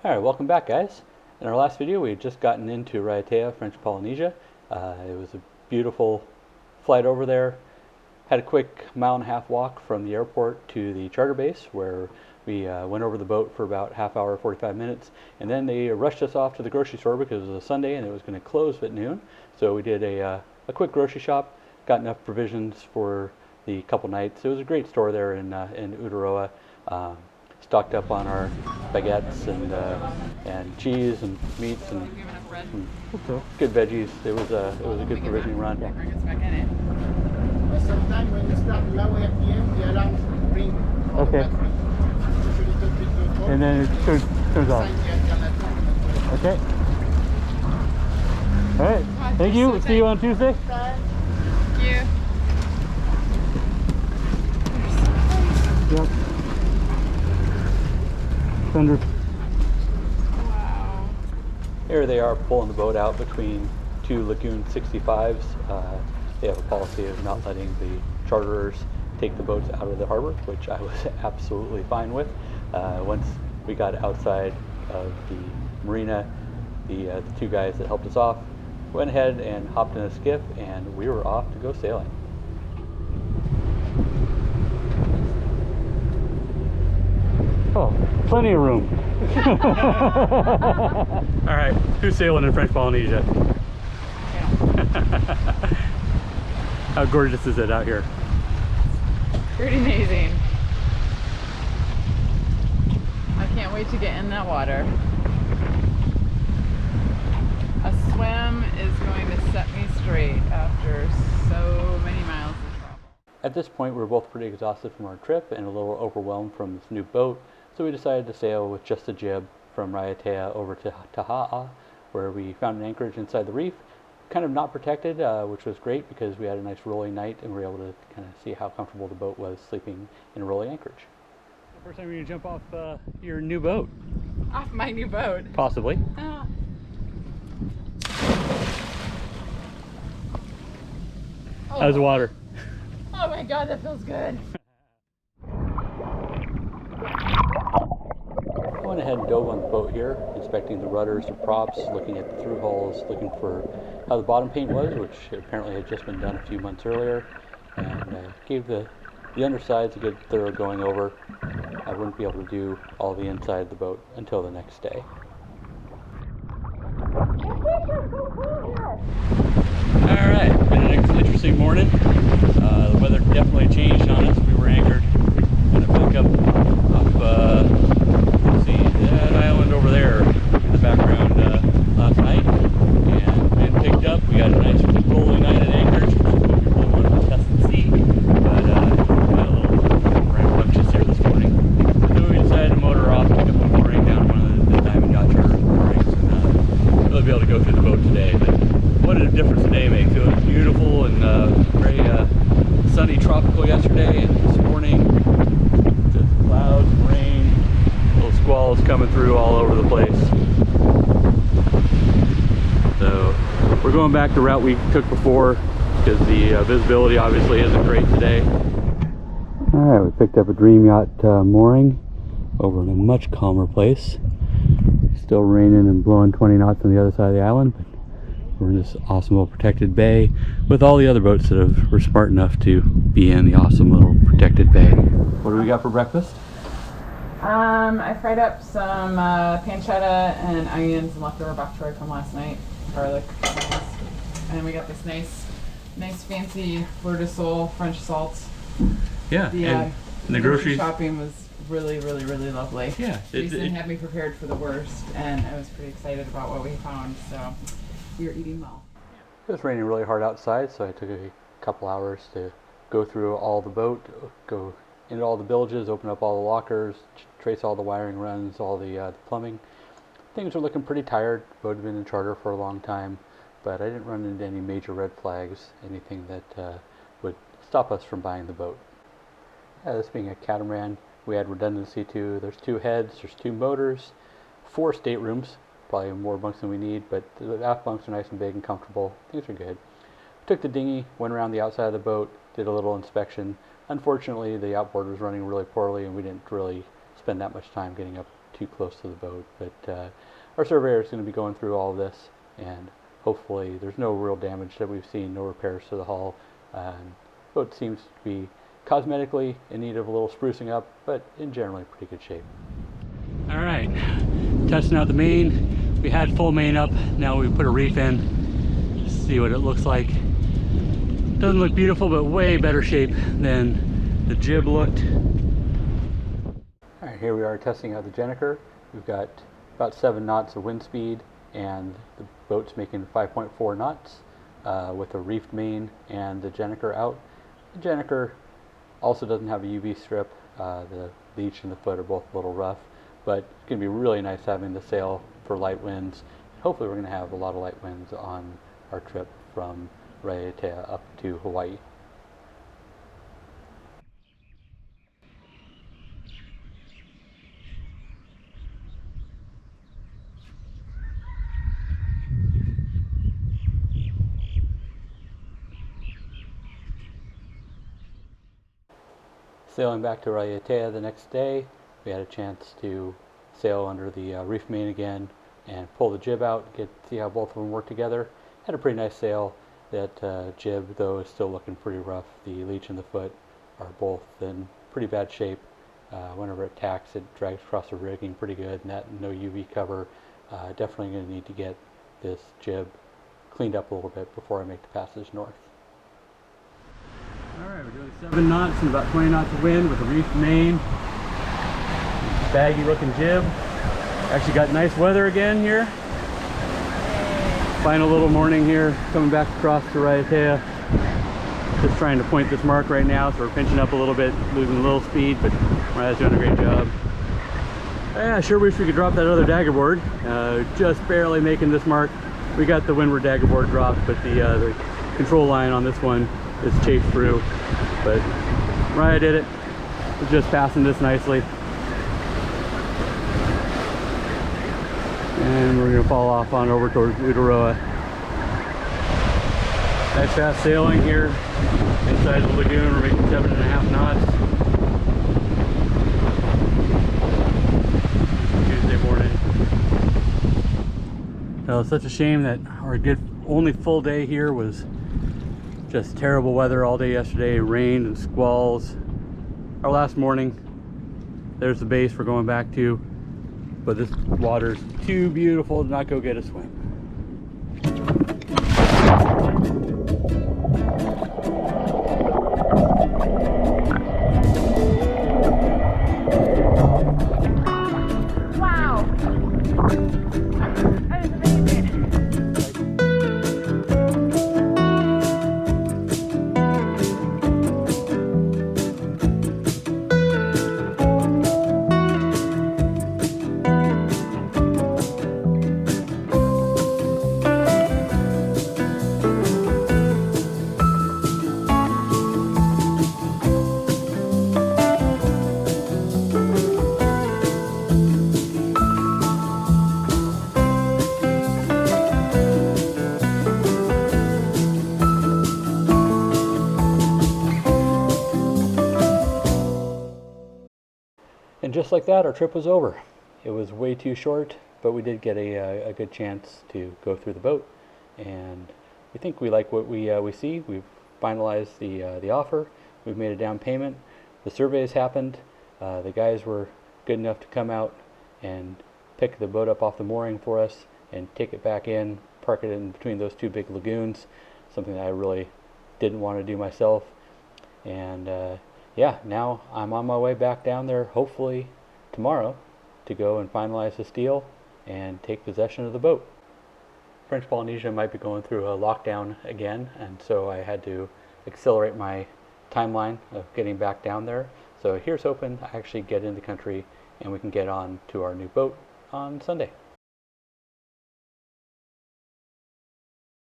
Alright, welcome back guys. In our last video we had just gotten into Ra'iatea French Polynesia. It was a beautiful flight over there. Had a quick 1.5 mile walk from the airport to the charter base where we went over the boat for about half hour, 45 minutes, and then they rushed us off to the grocery store because it was a Sunday and it was going to close at noon. So we did a quick grocery shop, got enough provisions for the couple nights. It was a great store there in Utaroa. Stocked up on our baguettes and cheese and meats and good veggies. It was a good provisioning run. But sometimes when you start low RPM, the alarm ring. Okay. And then it turns off. Okay. All right. Thank you. See you on Tuesday. Thank you. Yep. Thunder. Wow. Here they are pulling the boat out between two Lagoon 65s. They have a policy of not letting the charterers take the boats out of the harbor, which I was absolutely fine with. Once we got outside of the marina, the two guys that helped us off went ahead and hopped in a skiff, and we were off to go sailing. Oh, plenty of room. All right, who's sailing in French Polynesia? How gorgeous is it out here? Pretty amazing. I can't wait to get in that water. A swim is going to set me straight after so many miles of travel. At this point, we were both pretty exhausted from our trip and a little overwhelmed from this new boat, so we decided to sail with just a jib from Ra'iatea over to Taha'a, where we found an anchorage inside the reef, kind of not protected, which was great because we had a nice rolling night and we were able to kind of see how comfortable the boat was sleeping in a rolling anchorage. First time you're going to jump off your new boat? Off my new boat. Possibly. Ah. How's the water? Oh my god, that feels good. I went ahead and dove on the boat here, inspecting the rudders and props, looking at the through hulls, looking for how the bottom paint was, which apparently had just been done a few months earlier, and gave the undersides a good thorough going over. I wouldn't be able to do all the inside of the boat until the next day. Alright, been an interesting morning. The weather definitely changed on us. We were anchored kind of back up see that island over there in the background last night, and been picked up. We got a nice rolling night at Anchorage, which is what we really wanted to test and see, but got a little rambunctious here this morning. So we decided to motor off, pick up a mooring down one of the Dream Yacht Charters moorings, and really be able to go through the boat today. But what a difference today makes. It was beautiful and very sunny, tropical yesterday, and this morning just clouds, rain, little squalls coming through all over the place. So we're going back the route we took before because the visibility obviously isn't great today. Alright, we picked up a Dream Yacht mooring over in a much calmer place. Still raining and blowing 20 knots on the other side of the island, but we're in this awesome little protected bay with all the other boats that were smart enough to be in the awesome little protected bay. What do we got for breakfast? I fried up some pancetta and onions and leftover bok choy from last night, garlic, and we got this nice fancy fleur de sol French salt. Yeah, The and the grocery shopping was really lovely. Yeah, Jason had me prepared for the worst, and I was pretty excited about what we found, so we are eating well. It was raining really hard outside, so I took a couple hours to go through all the boat, go into all the bilges, open up all the lockers, trace all the wiring runs, all the plumbing. Things were looking pretty tired. The boat had been in charter for a long time, but I didn't run into any major red flags, anything that would stop us from buying the boat. This being a catamaran, we had redundancy too. There's 2 heads, there's 2 motors, 4 staterooms, probably more bunks than we need, but the aft bunks are nice and big and comfortable. Things are good. Took the dinghy, went around the outside of the boat, did a little inspection. Unfortunately, the outboard was running really poorly and we didn't really spend that much time getting up too close to the boat. But our surveyor is going to be going through all of this, and hopefully there's no real damage that we've seen, no repairs to the hull. The boat seems to be cosmetically in need of a little sprucing up, but in generally pretty good shape. All right, testing out the main. We had full main up, now we put a reef in. Just see what it looks like. Doesn't look beautiful, but way better shape than the jib looked. All right, here we are testing out the Jenniker. We've got about 7 knots of wind speed, and the boat's making 5.4 knots with a reefed main and the Jenniker out. The Jenniker also doesn't have a UV strip. The leech and the foot are both a little rough, but it's going to be really nice having the sail for light winds. Hopefully we're going to have a lot of light winds on our trip from Ra'iatea up to Hawaii. Sailing back to Ra'iatea the next day, we had a chance to sail under the reef main again and pull the jib out, see how both of them work together. Had a pretty nice sail. That jib, though, is still looking pretty rough. The leech and the foot are both in pretty bad shape. Whenever it tacks, it drags across the rigging pretty good, and that no UV cover. Definitely going to need to get this jib cleaned up a little bit before I make the passage north. Alright, we're doing 7 knots and about 20 knots of wind with a reefed main. Baggy looking jib. Actually got nice weather again here. Final little morning here, coming back across to Ra'iatea. Just trying to point this mark right now, so we're pinching up a little bit, losing a little speed, but Mariah's doing a great job. Yeah, I sure wish we could drop that other dagger board. Just barely making this mark. We got the windward dagger board dropped, but the control line on this one is chafed through. But Mariah did it. We're just passing this nicely. And we're going to fall off on over towards Utaroa. Nice fast sailing here inside the lagoon. We're making 7.5 knots. Tuesday morning. So it's such a shame that our only full day here was just terrible weather all day yesterday. Rain and squalls. Our last morning, there's the base we're going back to. But this water's too beautiful to not go get a swim. Wow! That is amazing! And just like that, our trip was over. It was way too short, but we did get a good chance to go through the boat, and we think we like what we see. We've finalized the offer. We've made a down payment. The surveys happened. The guys were good enough to come out and pick the boat up off the mooring for us and take it back in, park it in between those two big lagoons, something that I really didn't want to do myself. And yeah, now I'm on my way back down there, hopefully tomorrow, to go and finalize this deal and take possession of the boat. French Polynesia might be going through a lockdown again, and so I had to accelerate my timeline of getting back down there. So here's hoping I actually get in the country and we can get on to our new boat on Sunday.